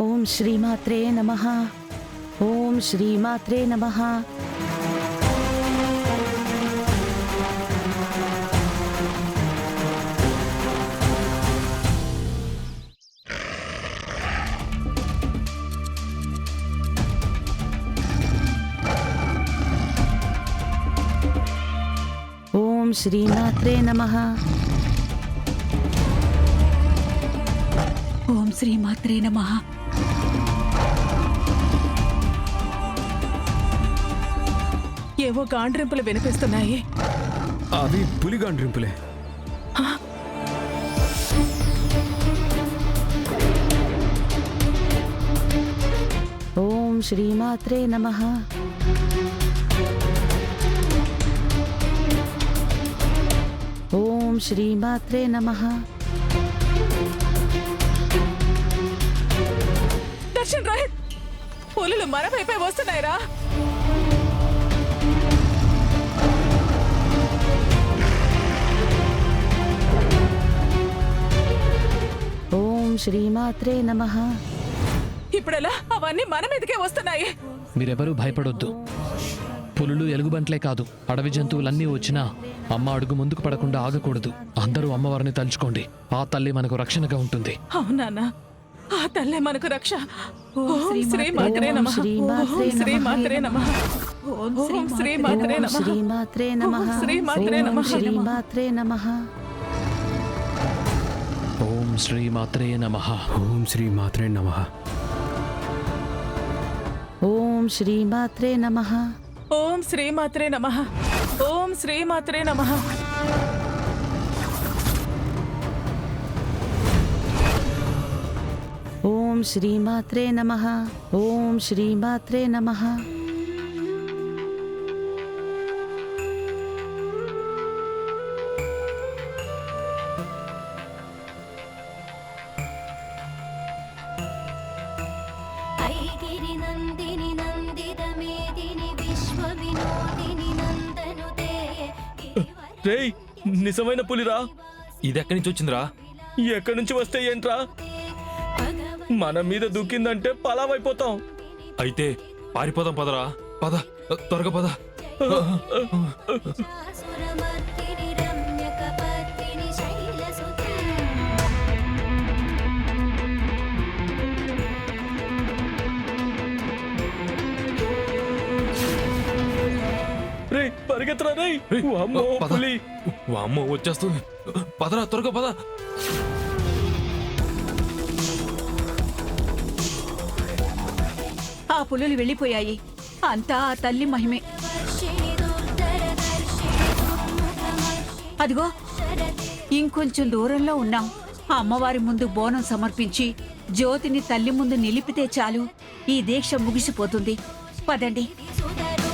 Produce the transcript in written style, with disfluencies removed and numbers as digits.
ఓం శ్రీమాత్రే నమః. ఓం శ్రీమాత్రే నమః. ఓం శ్రీమాత్రే నమః. ఓం శ్రీమాత్రే నమః. ఏవో గాండ్రింపులు వినిపిస్తున్నాయి. అవి పులి గాండ్రింపులే. ఓం శ్రీమాత్రే నమః. ఓం శ్రీమాత్రే నమః. దర్శన్ రోహిత్, పులులు మన వైపే వస్తున్నాయిరా. ఓం శ్రీమాత్రే నమః. ఇప్పుడెలా? అవన్నీ మన మీదకే వస్తున్నాయి. మీరెవరూ భయపడొద్దు. పులులు ఎలుగుబంట్లే కాదు, అడవి జంతువులన్నీ వచ్చినా అమ్మ అడుగు ముందుకు పడకుండా ఆగకూడదు. అందరూ అమ్మవారిని తలుచుకోండి. ఆ తల్లి మనకు రక్షణగా ఉంటుంది. అవునానా? ఆ తల్లే మనకు రక్ష. ఓం శ్రీమాత్రే నమః. ఓం శ్రీమాత్రే నమః. ఓం శ్రీమాత్రే ఓం నమః. శ్రీమాత్రే నమః. శ్రీమాత్రే ఓం నమః. శ్రీమాత్రే నమః. ఓం శ్రీమాత్రే నమః. ఓం శ్రీమాత్రే నమః. ఓం శ్రీమాత్రే నమః. ఓం శ్రీమాత్రే నమః. ఓం శ్రీమాత్రే నమః. ఓం శ్రీమాత్రే నమః. ఓం శ్రీమాత్రే నమః. ఐగిరి నందిని నందిత మేదిని విశ్వ వినోదిని నందనుతే. రేయ్, నిజమైన పులిరా. ఇదెక్కడి నుంచి వచ్చిందిరా? ఎక్కడి నుంచి వస్తే ఏంట్రా? మన మీద దూకిందంటే పలావైపోతాం. అయితే పారిపోదాం పదరా. పద, త్వరగా పద. శాసురమర్దిని రమ్యకపర్దిని శైలసుతే. రేయ్, పరిగెత్తరా రేయ్. రేయ్, వామ్మో, పద. పులి. వామ్మో, వచ్చేస్తుంది. పదరా, త్వరగా పద. ఆ పులులు వెళ్ళిపోయాయి. అంతా ఆ తల్లి మహిమే. వర్షిణి దుర్ధరదర్శిని దుర్ముఖమర్షిణి అదిగో ఇంకొంచెం దూరంలో ఉన్నాం. ఆ అమ్మవారి ముందు బోనం సమర్పించి జ్యోతిని తల్లి ముందు నిలిపితే చాలు, ఈ దీక్ష ముగిసిపోతుంది. పదండి. సుధరు